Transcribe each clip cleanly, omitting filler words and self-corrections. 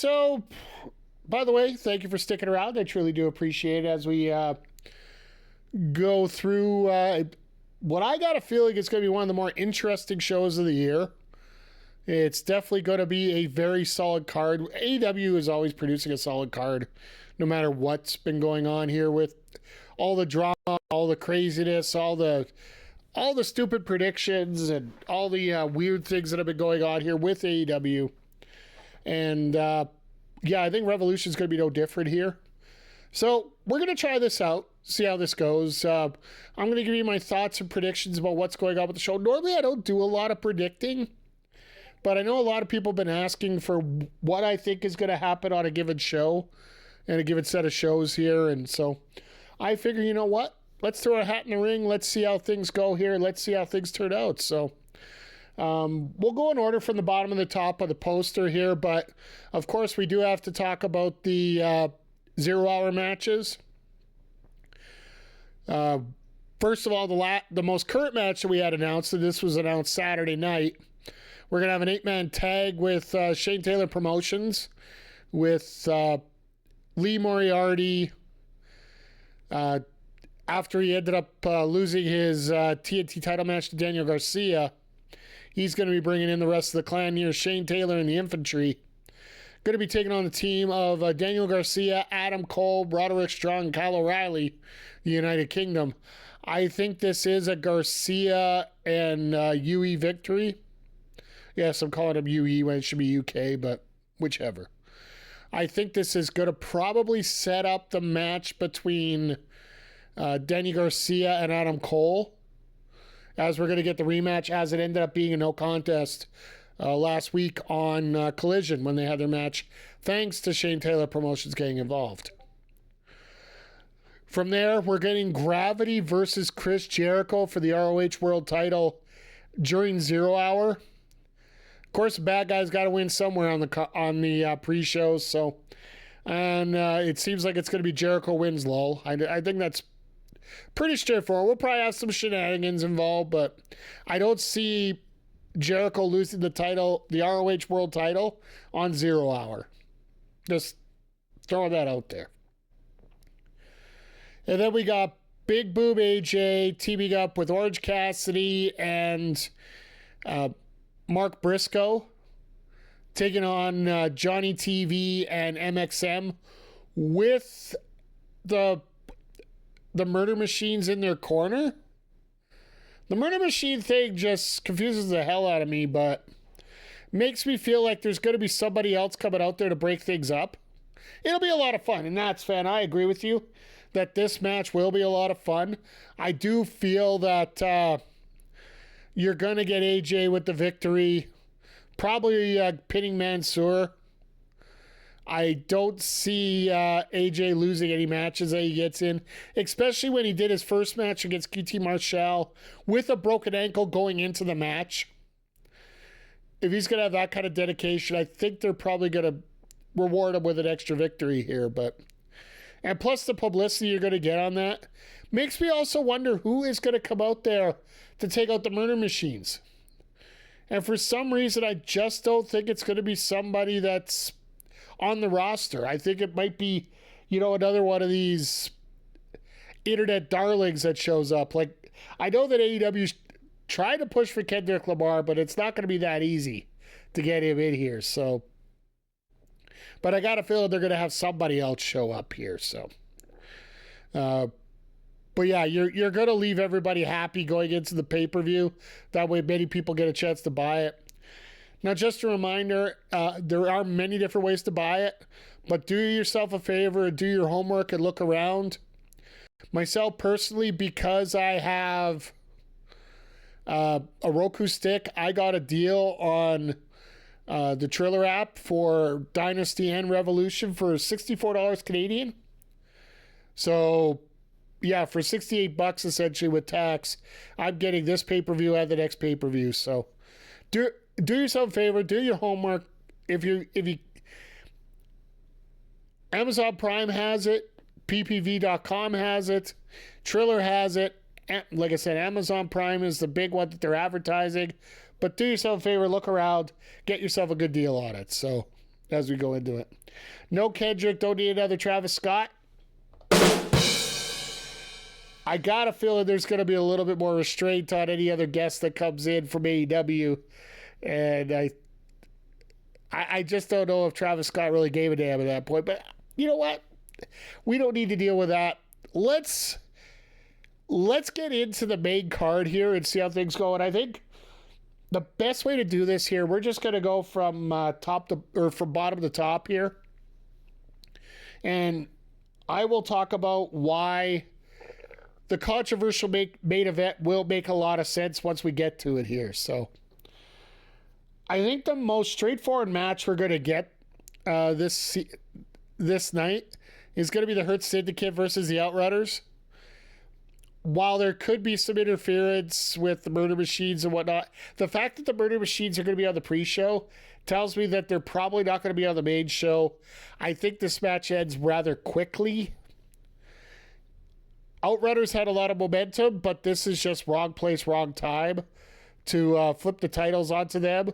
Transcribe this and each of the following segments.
So, by the way, thank you for sticking around. I truly do appreciate it as we go through what I got a feeling is going to be one of the more interesting shows of the year. It's definitely going to be a very solid card. AEW is always producing a solid card, no matter what's been going on here with all the drama, all the craziness, all the stupid predictions, and all the weird things that have been going on here with AEW. And yeah, I think Revolution is going to be no different here. So we're going to try this out, see how this goes. I'm going to give you my thoughts and predictions about what's going on with the show. Normally, I don't do a lot of predicting, but I know a lot of people have been asking for what I think is going to happen on a given show and a given set of shows here. And so I figure, you know what? Let's throw a hat in the ring. Let's see how things go here. Let's see how things turn out. So we'll go in order from the bottom to the top of the poster here. But, of course, we do have to talk about the 0 hour matches. First of all, the most current match that we had announced, and this was announced Saturday night, we're going to have an 8-man tag with Shane Taylor Promotions with Lee Moriarty after he ended up losing his TNT title match to Daniel Garcia. He's going to be bringing in the rest of the clan here, Shane Taylor and the Infantry. Going to be taking on the team of Daniel Garcia, Adam Cole, Roderick Strong, Kyle O'Reilly, the United Kingdom. I think this is a Garcia and UE victory. Yes, I'm calling him UE when it should be UK, but whichever. I think this is going to probably set up the match between Danny Garcia and Adam Cole, as we're going to get the rematch, as it ended up being a no contest last week on Collision when they had their match, thanks to Shane Taylor Promotions getting involved. From there, we're getting Gravity versus Chris Jericho for the ROH World title during 0 hour. Of course, the bad guy's got to win somewhere on the pre-shows. So, and it seems like it's going to be Jericho wins, lol. I think that's pretty straightforward. We'll probably have some shenanigans involved, but I don't see Jericho losing the title, the ROH World title, on 0 hour. Just throwing that out there. And then we got Big Boob AJ teaming up with Orange Cassidy and Mark Briscoe, taking on Johnny TV and MXM with the Murder Machines in their corner. The Murder Machine thing just confuses the hell out of me, but makes me feel like there's going to be somebody else coming out there to break things up. It'll be a lot of fun, and that's fan. I agree with you that this match will be a lot of fun. I do feel that you're going to get AJ with the victory, probably pinning Mansoor. I don't see AJ losing any matches that he gets in, especially when he did his first match against QT Marshall with a broken ankle going into the match. If he's going to have that kind of dedication, I think they're probably going to reward him with an extra victory here. And plus the publicity you're going to get on that makes me also wonder who is going to come out there to take out the Murder Machines. And for some reason, I just don't think it's going to be somebody that's on the roster. I think it might be, another one of these internet darlings that shows up. Like, I know that AEW's trying to push for Kendrick Lamar, but it's not going to be that easy to get him in here. So, but I got a feeling they're going to have somebody else show up here. So, but yeah, you're going to leave everybody happy going into the pay-per-view. That way many people get a chance to buy it. Now, just a reminder, there are many different ways to buy it, but do yourself a favor, do your homework, and look around. Myself, personally, because I have a Roku stick, I got a deal on the Triller app for Dynasty and Revolution for $64 Canadian. So, yeah, for $68 essentially with tax, I'm getting this pay-per-view and the next pay-per-view. So, do yourself a favor, do your homework. If you Amazon Prime has it, ppv.com has it, Triller has it. Like I said, Amazon Prime is the big one that they're advertising. But do yourself a favor, look around, get yourself a good deal on it. So, as we go into it. No Kendrick, don't need another Travis Scott. I got a feeling there's going to be a little bit more restraint on any other guest that comes in from AEW. And I just don't know if Travis Scott really gave a damn at that point. But you know what? We don't need to deal with that. Let's get into the main card here and see how things go. And I think the best way to do this here, we're just going to go from from bottom to top here. And I will talk about why the controversial main event will make a lot of sense once we get to it here. So I think the most straightforward match we're going to get this night is going to be the Hurt Syndicate versus the Outrunners. While there could be some interference with the Murder Machines and whatnot, the fact that the Murder Machines are going to be on the pre-show tells me that they're probably not going to be on the main show. I think this match ends rather quickly. Outrunners had a lot of momentum, but this is just wrong place, wrong time to flip the titles onto them.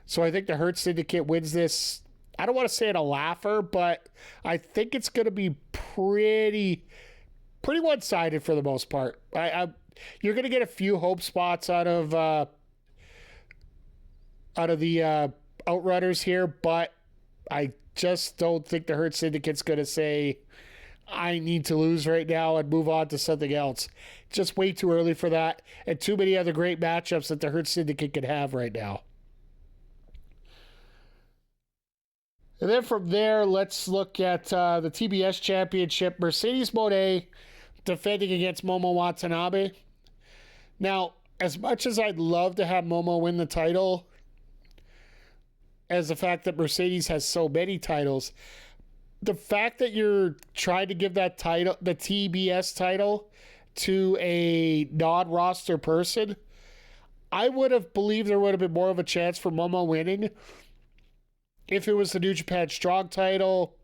So I think the Hurt Syndicate wins this. I don't want to say it a laugher, but I think it's going to be pretty one-sided for the most part. You're going to get a few hope spots out of the Outrunners here, but I just don't think the Hurt Syndicate's going to say, I need to lose right now and move on to something else. Just way too early for that, and too many other great matchups that the Hurt Syndicate could have right now. And then from there, let's look at the TBS Championship. Mercedes Moné defending against Momo Watanabe. Now, as much as I'd love to have Momo win the title, as the fact that Mercedes has so many titles, the fact that you're trying to give that title, the TBS title, to a non-roster person, I would have believed there would have been more of a chance for Momo winning if it was the New Japan Strong title.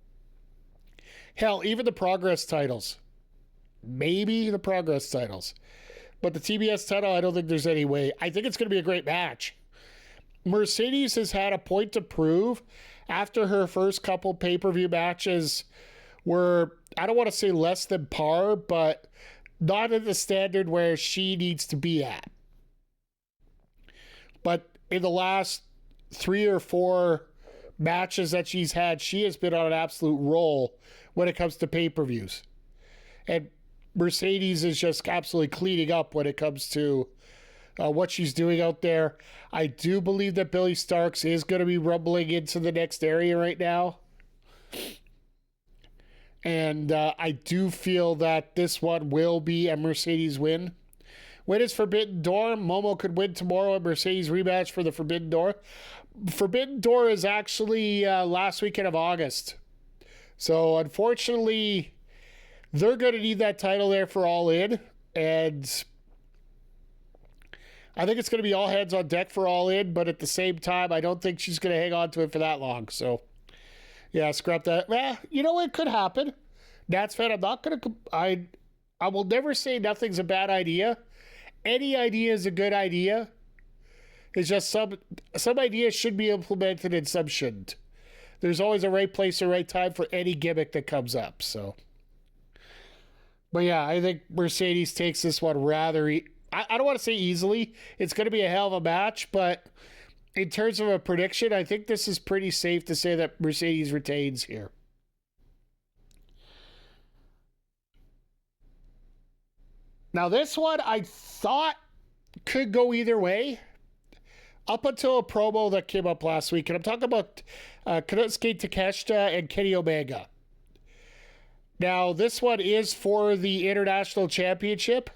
Hell, even the Progress titles. Maybe the Progress titles. But the TBS title, I don't think there's any way. I think it's going to be a great match. Mercedes has had a point to prove after her first couple pay-per-view matches were, I don't want to say less than par, but not at the standard where she needs to be at. But in the last 3 or 4 matches that she's had, she has been on an absolute roll when it comes to pay-per-views. And Mercedes is just absolutely cleaning up when it comes to what she's doing out there. I do believe that Billy Starks is going to be rumbling into the next area right now. And I do feel that this one will be a Mercedes win. When is Forbidden Door? Momo could win tomorrow, a Mercedes rematch for the Forbidden Door. Forbidden Door is actually last weekend of August. So unfortunately, they're going to need that title there for All In. And I think it's going to be all hands on deck for All In, but at the same time, I don't think she's going to hang on to it for that long. So, yeah, scrap that. Well, you know what could happen? Nats fan, I'm not going to... I will never say nothing's a bad idea. Any idea is a good idea. It's just some ideas should be implemented and some shouldn't. There's always a right place or right time for any gimmick that comes up, so... But yeah, I think Mercedes takes this one rather... I don't want to say easily. It's going to be a hell of a match, but in terms of a prediction, I think this is pretty safe to say that Mercedes retains here. Now, this one I thought could go either way up until a promo that came up last week. And I'm talking about Konosuke Takeshita and Kenny Omega. Now, this one is for the International Championship.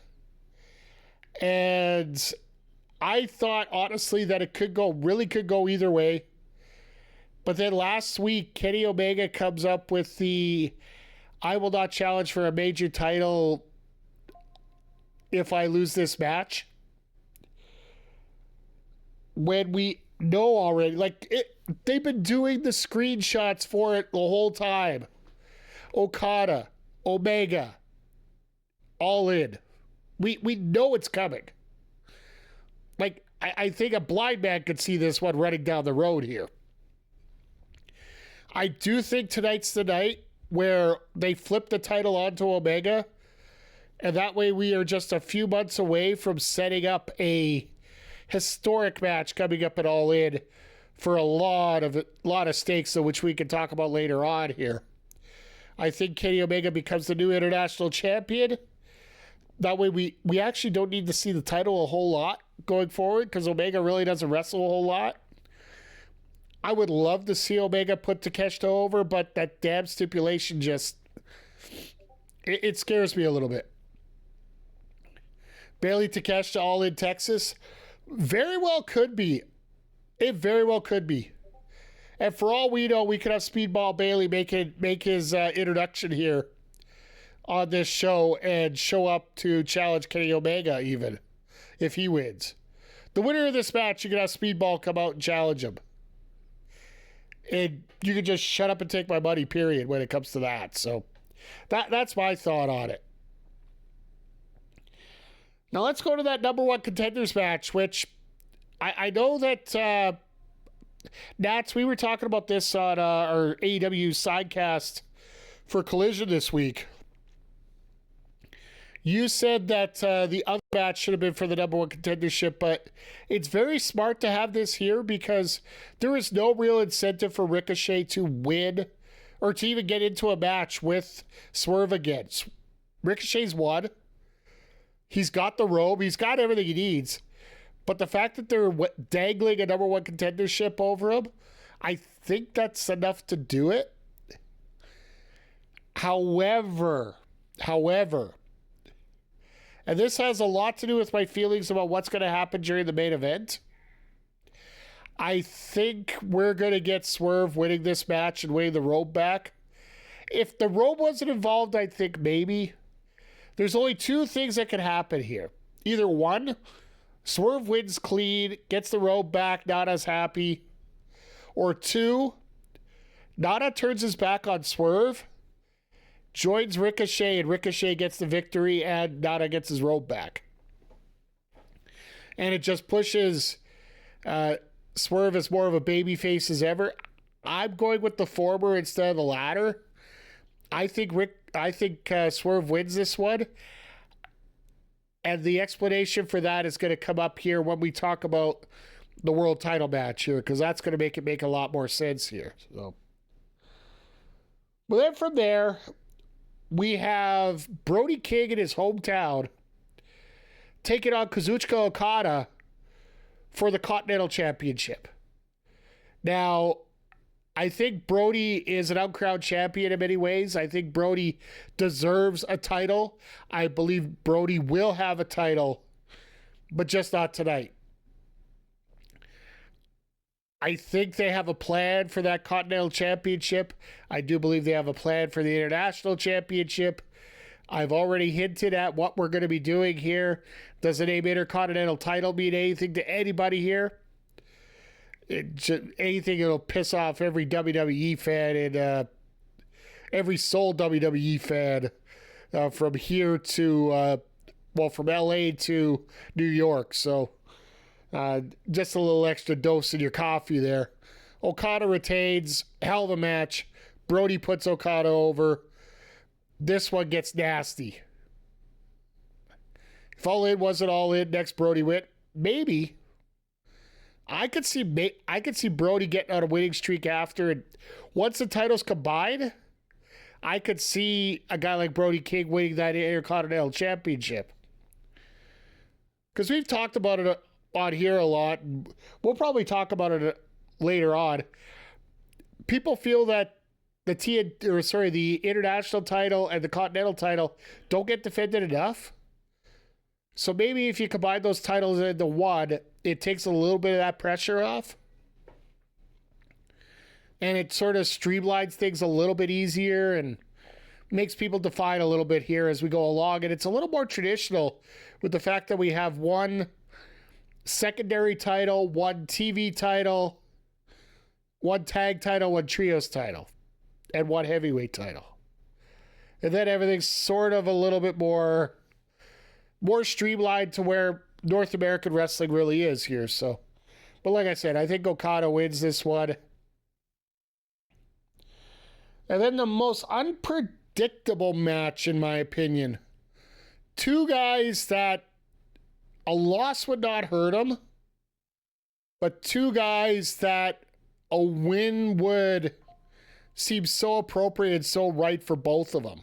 And I thought, honestly, that it could go either way. But then last week, Kenny Omega comes up with the, I will not challenge for a major title if I lose this match. When we know already, they've been doing the screenshots for it the whole time. Okada, Omega, All In. We know it's coming. I think a blind man could see this one running down the road here. I do think tonight's the night where they flip the title onto Omega, and that way we are just a few months away from setting up a historic match coming up at All In for a lot of stakes, which we can talk about later on here. I think Kenny Omega becomes the new international champion. That way we actually don't need to see the title a whole lot going forward, because Omega really doesn't wrestle a whole lot. I would love to see Omega put Takeshita over, but that damn stipulation just... It scares me a little bit. Bayley Takeshita All In Texas? Very well could be. It very well could be. And for all we know, we could have Speedball Bayley make his introduction here on this show and show up to challenge Kenny Omega even, if he wins. The winner of this match, you can have Speedball come out and challenge him. And you can just shut up and take my money, period, when it comes to that. So that's my thought on it. Now let's go to that number one contenders match, which I know that Nats, we were talking about this on our AEW sidecast for Collision this week. You said that the other match should have been for the number one contendership, but it's very smart to have this here because there is no real incentive for Ricochet to win or to even get into a match with Swerve again. Ricochet's won. He's got the robe. He's got everything he needs. But the fact that they're dangling a number one contendership over him, I think that's enough to do it. However, and this has a lot to do with my feelings about what's going to happen during the main event, I think we're going to get Swerve winning this match and winning the robe back. If the robe wasn't involved, I think maybe. There's only two things that could happen here. Either one, Swerve wins clean, gets the robe back, Nana's happy. Or two, Nana turns his back on Swerve, joins Ricochet, and Ricochet gets the victory, and Nana gets his robe back. And it just pushes Swerve as more of a babyface as ever. I'm going with the former instead of the latter. I think Swerve wins this one. And the explanation for that is going to come up here when we talk about the world title match here, because that's going to make a lot more sense here. So, but then from there, we have Brody King in his hometown taking on Kazuchika Okada for the Continental Championship. Now, I think Brody is an uncrowned champion in many ways. I think Brody deserves a title. I believe Brody will have a title, but just not tonight. I think they have a plan for that Continental Championship. I do believe they have a plan for the International Championship. I've already hinted at what we're going to be doing here. Does the name Intercontinental title mean anything to anybody here? Anything that'll piss off every WWE fan and every sole WWE fan from here to, from LA to New York. So just a little extra dose in your coffee there. Okada retains. Hell of a match. Brody puts Okada over. This one gets nasty. If All In wasn't All In, next Brody went. Maybe. I could see Brody getting on a winning streak after, and once the titles combine, I could see a guy like Brody King winning that Intercontinental Championship. Because we've talked about it on here a lot, and we'll probably talk about it later on. People feel that the international title and the Continental title don't get defended enough. So maybe if you combine those titles into one, it takes a little bit of that pressure off. And it sort of streamlines things a little bit easier and makes people define a little bit here as we go along. And it's a little more traditional with the fact that we have one secondary title, one TV title, one tag title, one trios title, and one heavyweight title. And then everything's sort of a little bit more streamlined to where North American wrestling really is here. So, but like I said, I think Okada wins this one. And then the most unpredictable match, in my opinion. Two guys that a loss would not hurt them, but two guys that a win would seem so appropriate and so right for both of them.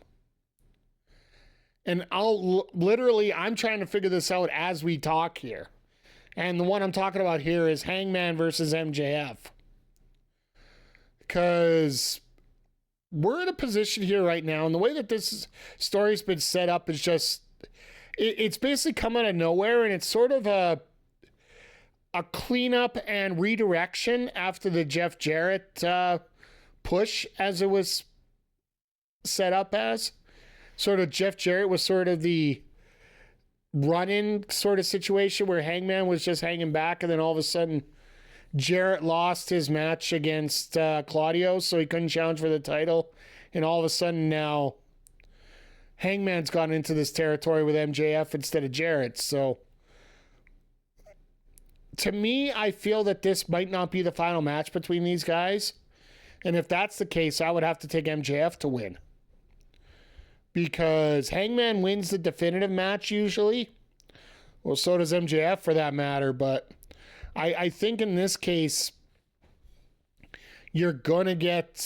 And I'm trying to figure this out as we talk here. And the one I'm talking about here is Hangman versus MJF. Because we're in a position here right now, and the way that this story's been set up is just, it's basically come out of nowhere, and it's sort of a cleanup and redirection after the Jeff Jarrett push, as it was set up as. Sort of Jeff Jarrett was sort of the run-in sort of situation where Hangman was just hanging back, and then all of a sudden Jarrett lost his match against Claudio, so he couldn't challenge for the title. And all of a sudden now Hangman's gone into this territory with MJF instead of Jarrett. So to me, I feel that this might not be the final match between these guys. And if that's the case, I would have to take MJF to win. Because Hangman wins the definitive match usually. Well, so does MJF for that matter. But I think in this case, you're going to get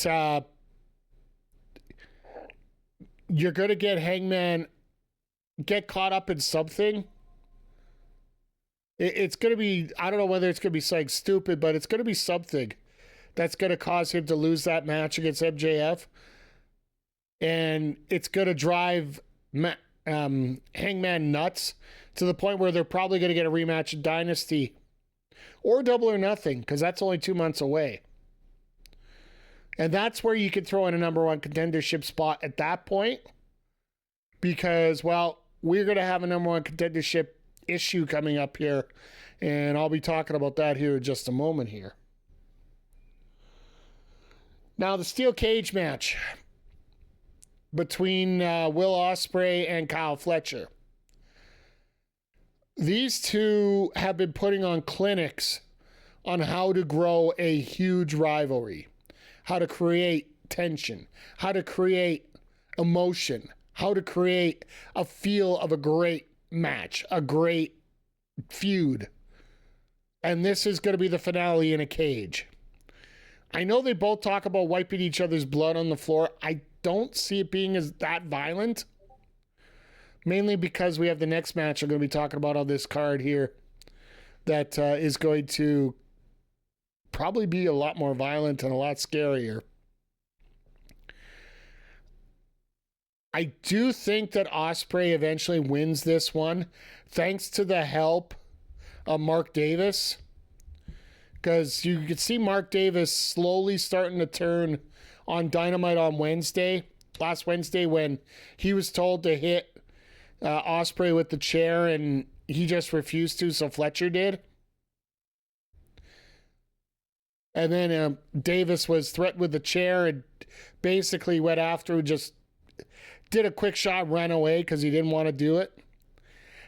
Hangman get caught up in something. It's going to be, I don't know whether it's going to be something stupid, but it's going to be something that's going to cause him to lose that match against MJF. And it's going to drive Hangman nuts to the point where they're probably going to get a rematch in Dynasty or Double or Nothing, because that's only 2 months away. And that's where you could throw in a number one contendership spot at that point, because, well, we're going to have a number one contendership issue coming up here, and I'll be talking about that here in just a moment here. Now, the steel cage match between Will Ospreay and Kyle Fletcher. These two have been putting on clinics on how to grow a huge rivalry, how to create tension, how to create emotion, how to create a feel of a great match, a great feud. And this is going to be the finale in a cage. I know they both talk about wiping each other's blood on the floor. I don't see it being as that violent. Mainly because we have the next match I'm going to be talking about on this card here that is going to probably be a lot more violent and a lot scarier. I do think that Ospreay eventually wins this one, thanks to the help of Mark Davis. Because you could see Mark Davis slowly starting to turn on Dynamite on last Wednesday, when he was told to hit Ospreay with the chair and he just refused to, so Fletcher did. And then Davis was threatened with the chair and basically went after and just did a quick shot, ran away because he didn't want to do it.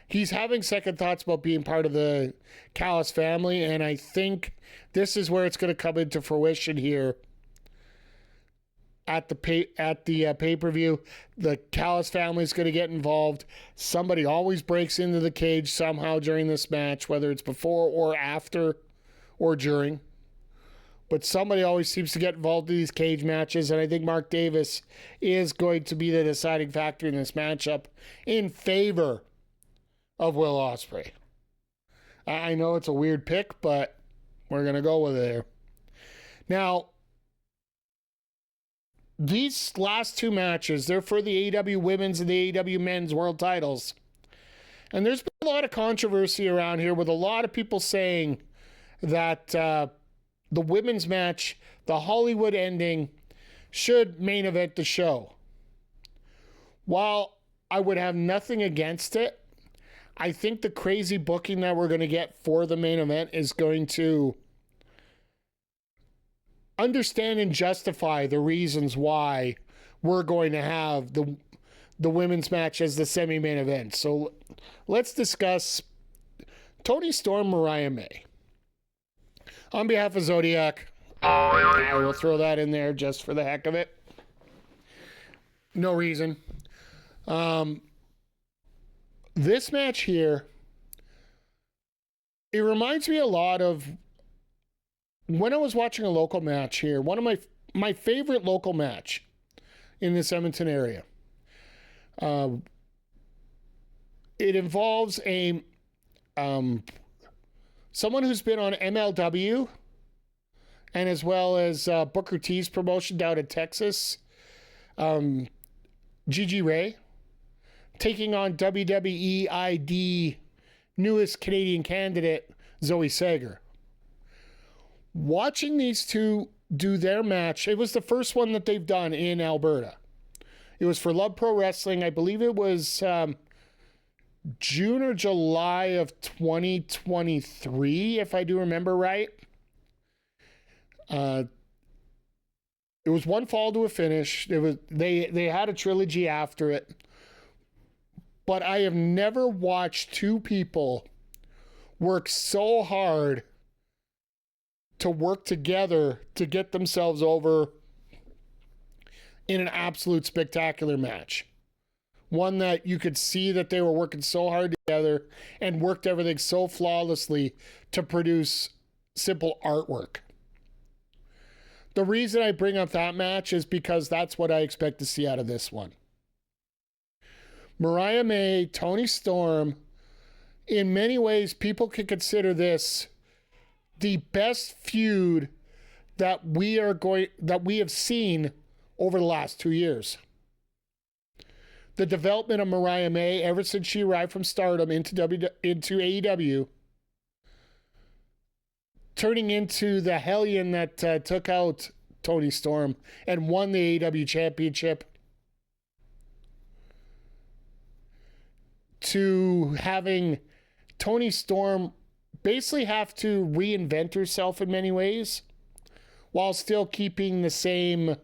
He's having second thoughts about being part of the Callis family, and I think this is where it's going to come into fruition here at the pay-per-view. The Callis family is going to get involved. Somebody always breaks into the cage somehow during this match, whether it's before or after or during. But somebody always seems to get involved in these cage matches, and I think Mark Davis is going to be the deciding factor in this matchup in favor of Will Ospreay. I know it's a weird pick, but we're going to go with it there. Now, these last two matches, they're for the AEW Women's and the AEW Men's World titles. And there's been a lot of controversy around here with a lot of people saying that the women's match, the Hollywood ending, should main event the show. While I would have nothing against it, I think the crazy booking that we're going to get for the main event is going to understand and justify the reasons why we're going to have the women's match as the semi-main event. So let's discuss Toni Storm, Mariah May. On behalf of Zodiac, I will throw that in there just for the heck of it. No reason. This match here, it reminds me a lot of when I was watching a local match here. One of my favorite local match in this Edmonton area. It involves a someone who's been on MLW and as well as Booker T's promotion down in Texas, Gigi Ray, taking on WWE ID newest Canadian candidate, Zoe Sager. Watching these two do their match, it was the first one that they've done in Alberta. It was for Love Pro Wrestling. I believe it was June or July of 2023, if I do remember right. It was one fall to a finish. It was they had a trilogy after it. But I have never watched two people work so hard to work together to get themselves over in an absolute spectacular match. One that you could see that they were working so hard together and worked everything so flawlessly to produce simple artwork. The reason I bring up that match is because that's what I expect to see out of this one. Mariah May, Toni Storm, in many ways, people could consider this the best feud that we have seen over the last 2 years. The development of Mariah May ever since she arrived from Stardom into AEW, turning into the hellion that took out Toni Storm and won the AEW championship, to having Toni Storm basically have to reinvent herself in many ways while still keeping the same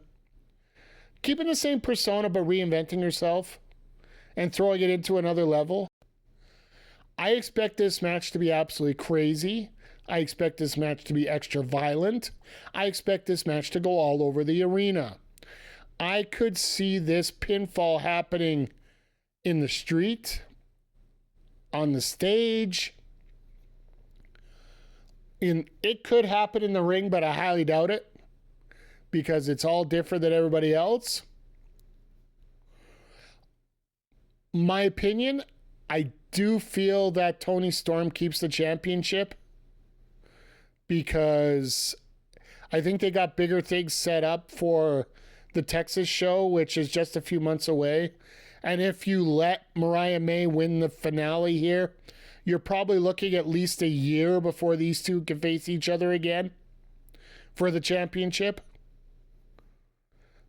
persona but reinventing herself and throwing it into another level. I expect this match to be absolutely crazy. I expect this match to be extra violent. I expect this match to go all over the arena. I could see this pinfall happening in the street, on the stage. It could happen in the ring, but I highly doubt it because it's all different than everybody else. My opinion, I do feel that Toni Storm keeps the championship because I think they got bigger things set up for the Texas show, which is just a few months away. And if you let Mariah May win the finale here, you're probably looking at least a year before these two can face each other again for the championship,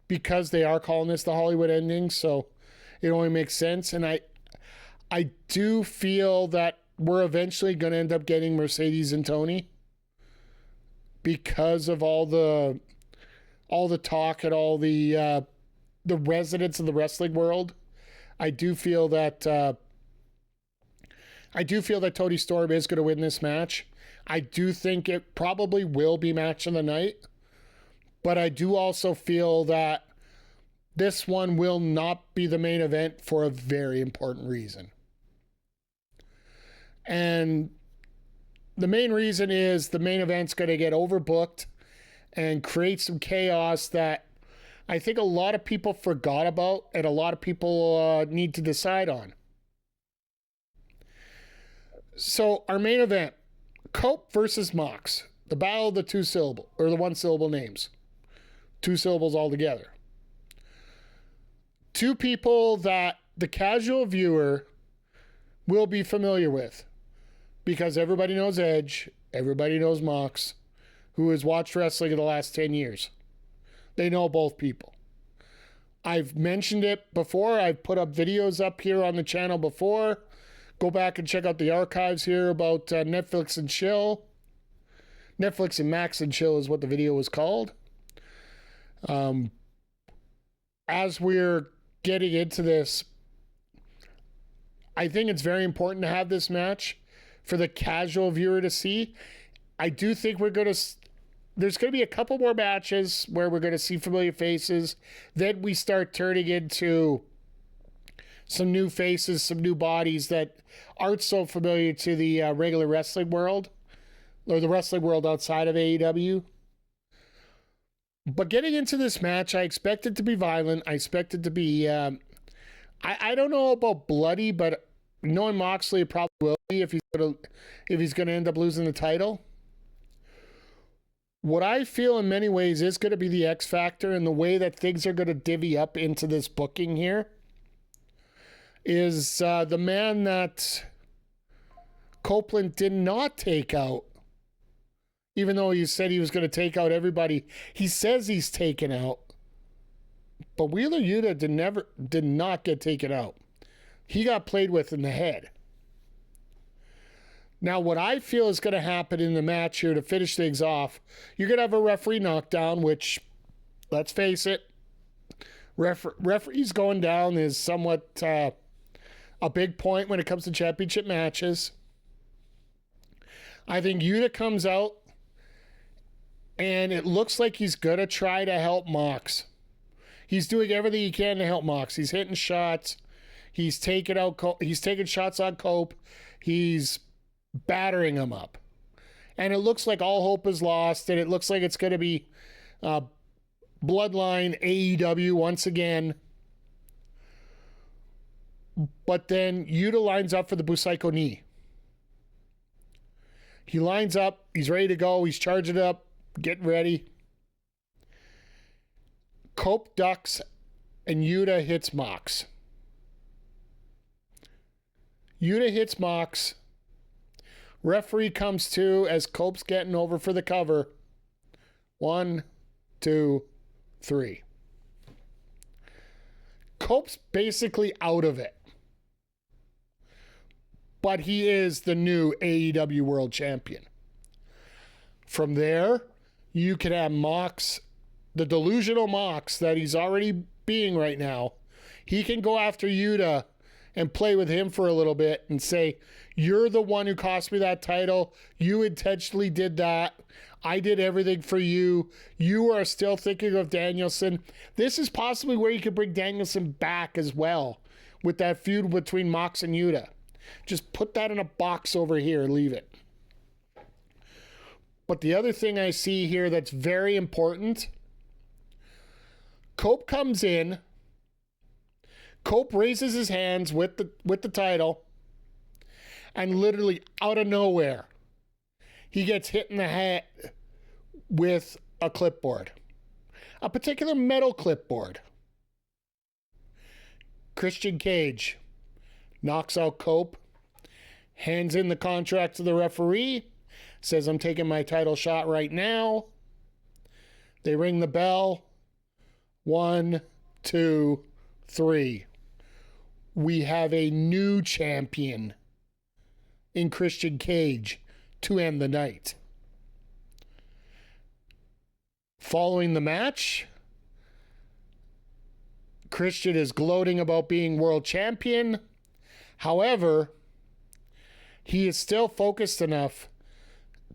because they are calling this the Hollywood ending, so it only makes sense. And I do feel that we're eventually going to end up getting Mercedes and Tony because of all the talk and all the residents of the wrestling world. I do feel that Toni Storm is going to win this match. I do think it probably will be match of the night, but I do also feel that this one will not be the main event for a very important reason. And the main reason is the main event's going to get overbooked and create some chaos that I think a lot of people forgot about and a lot of people need to decide on. So our main event, Cope versus Mox, the battle of the the one-syllable names. 2 syllables altogether. 2 people that the casual viewer will be familiar with because everybody knows Edge, everybody knows Mox, who has watched wrestling in the last 10 years. They know both people. I've mentioned it before. I've put up videos up here on the channel before. Go back and check out the archives here about Netflix and Chill. Netflix and Max and Chill is what the video was called. As we're getting into this, I think it's very important to have this match for the casual viewer to see. I do think we're going to there's going to be a couple more matches where we're going to see familiar faces. Then we start turning into some new faces, some new bodies that aren't so familiar to the regular wrestling world or the wrestling world outside of AEW. But getting into this match, I expect it to be violent. I expect it to be, I don't know about bloody, but knowing Moxley, it probably will be if he's gonna end up losing the title. What I feel in many ways is going to be the X factor, and the way that things are going to divvy up into this booking here is the man that Copeland did not take out, even though he said he was going to take out everybody. He says he's taken out, but Wheeler Yuta did not get taken out. He got played with in the head. Now, what I feel is going to happen in the match here to finish things off, you're going to have a referee knockdown, which, let's face it, referees going down is somewhat a big point when it comes to championship matches. I think Yuta comes out, and it looks like he's going to try to help Mox. He's doing everything he can to help Mox. He's hitting shots. He's taking shots on Cope. He's battering him up. And it looks like all hope is lost, and it looks like it's going to be Bloodline AEW once again. But then Yuta lines up for the Busaiku knee. He lines up. He's ready to go. He's charging up, getting ready. Cope ducks, and Yuta hits Mox. Yuta hits Mox. Referee comes to as Cope's getting over for the cover. 1, 2, 3. Cope's basically out of it. But he is the new AEW World Champion. From there, you can have Mox, the delusional Mox that he's already being right now. He can go after Yuta and play with him for a little bit and say, you're the one who cost me that title. You intentionally did that. I did everything for you. You are still thinking of Danielson. This is possibly where you could bring Danielson back as well with that feud between Mox and Yuta. Just put that in a box over here and leave it. But the other thing I see here that's very important, Cope comes in. Cope raises his hands with the title, and literally out of nowhere, he gets hit in the head with a clipboard, a particular metal clipboard. Christian Cage knocks out Cope, hands in the contract to the referee, says, I'm taking my title shot right now. They ring the bell. 1, 2, 3. We have a new champion in Christian Cage to end the night. Following the match, Christian is gloating about being world champion. However, he is still focused enough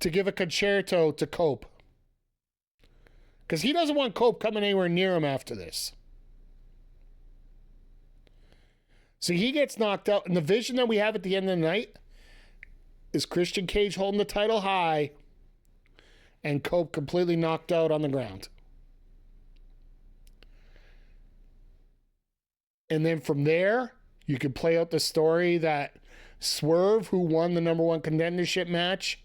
to give a concerto to Cope, because he doesn't want Cope coming anywhere near him after this. So he gets knocked out, and the vision that we have at the end of the night is Christian Cage holding the title high and Cope completely knocked out on the ground. And then from there, you can play out the story that Swerve, who won the number one contendership match,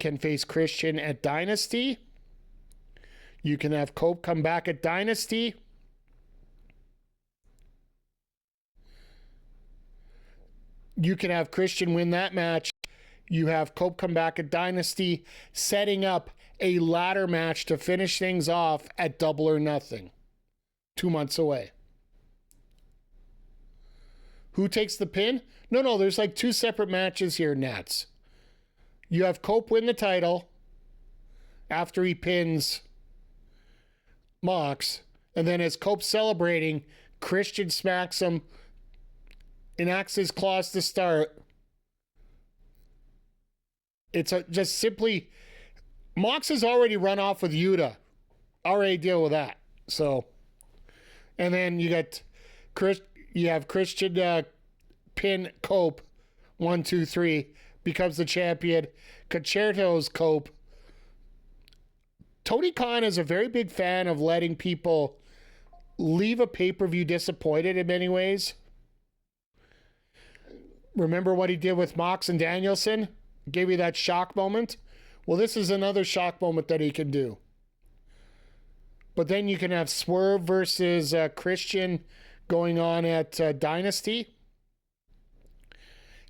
can face Christian at Dynasty. You can have Cope come back at Dynasty. You can have Christian win that match. You have Cope come back at Dynasty, setting up a ladder match to finish things off at Double or Nothing, 2 months away. Who takes the pin? No, there's like two separate matches here, Nats. You have Cope win the title after he pins Mox, and then as Cope's celebrating, Christian smacks him, enacts his clause to start. It's just simply Mox has already run off with Yuta. Already deal with that. So, and then you got you have Christian pin Cope, 1, 2, 3, becomes the champion. Concerto's Cope. Tony Khan is a very big fan of letting people leave a pay-per-view disappointed in many ways. Remember what he did with Mox and Danielson? Gave you that shock moment. Well, this is another shock moment that he can do. But then you can have Swerve versus Christian going on at Dynasty.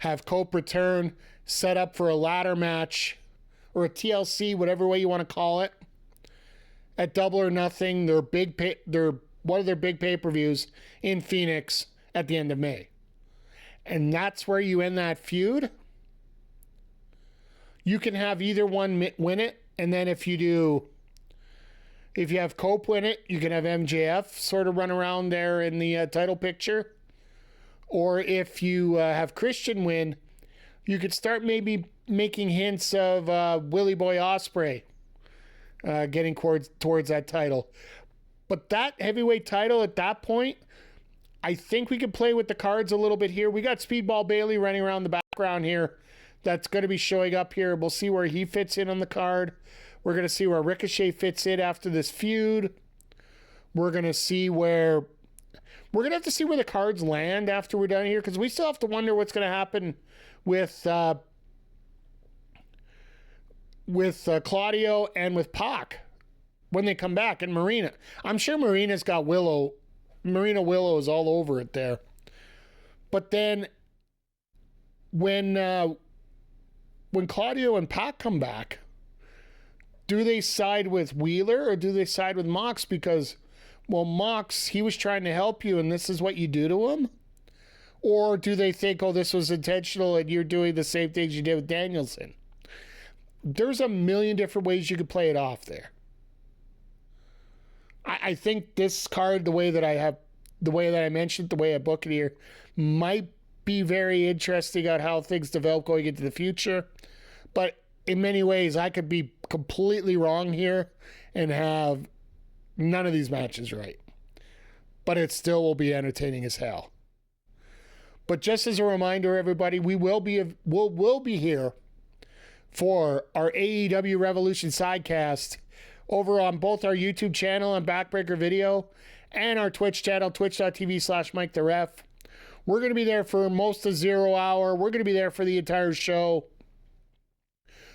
Have Cope return, set up for a ladder match or a TLC, whatever way you want to call it. At Double or Nothing, they're one of their big pay-per-views in Phoenix at the end of May. And that's where you end that feud. You can have either one win it, and then if you have Cope win it, you can have MJF sort of run around there in the title picture. Or if you have Christian win, you could start maybe making hints of Willie Boy Ospreay getting towards that title. But that heavyweight title at that point, I think we could play with the cards a little bit here. We got Speedball Bailey running around the background here. That's going to be showing up here. We'll see where he fits in on the card. We're going to see where Ricochet fits in after this feud. We're going to see where... We're going to have to see where the cards land after we're done here, because we still have to wonder what's going to happen with Claudio and with Pac when they come back, and Marina. I'm sure Marina's got Willow. Marina Willow is all over it there. But then when Claudio and Pac come back, do they side with Wheeler or do they side with Mox? Because, well, Mox, he was trying to help you and this is what you do to him? Or do they think, oh, this was intentional and you're doing the same things you did with Danielson? There's a million different ways you could play it off there. I think this card, the way that I mentioned, the way I book it here, might be very interesting on how things develop going into the future. But in many ways, I could be completely wrong here and have none of these matches right. But it still will be entertaining as hell. But just as a reminder, everybody, we will be here for our AEW Revolution sidecast over on both our YouTube channel on Backbreaker Video and our Twitch channel, twitch.tv/MikeTheRef. We're going to be there for most of 0 hour. We're going to be there for the entire show.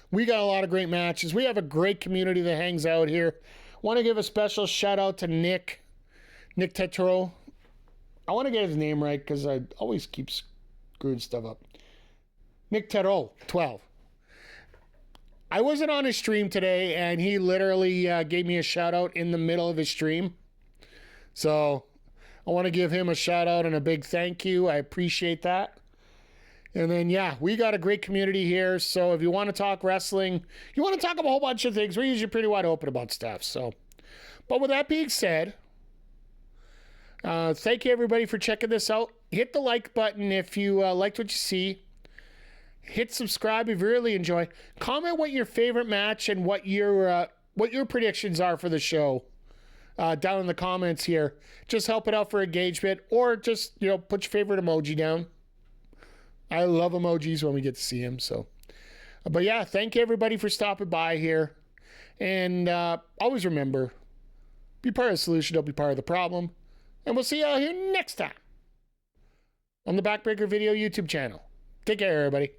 We got a lot of great matches. We have a great community that hangs out here. Want to give a special shout out to Nick Tetro. I want to get his name right because I always keep screwing stuff up. Nick Tetro, 12. I wasn't on his stream today, and he literally gave me a shout-out in the middle of his stream. So I want to give him a shout-out and a big thank you. I appreciate that. And then, yeah, we got a great community here. So if you want to talk wrestling, you want to talk about a whole bunch of things, we're usually pretty wide open about stuff. So, but with that being said, thank you, everybody, for checking this out. Hit the like button if you liked what you see. Hit subscribe if you really enjoy. Comment what your favorite match and what your predictions are for the show down in the comments here. Just help it out for engagement, or just put your favorite emoji down. I love emojis when we get to see them. So, but yeah, thank you everybody for stopping by here, and always remember, be part of the solution, don't be part of the problem. And we'll see y'all here next time on the Backbreaker Video YouTube channel. Take care, everybody.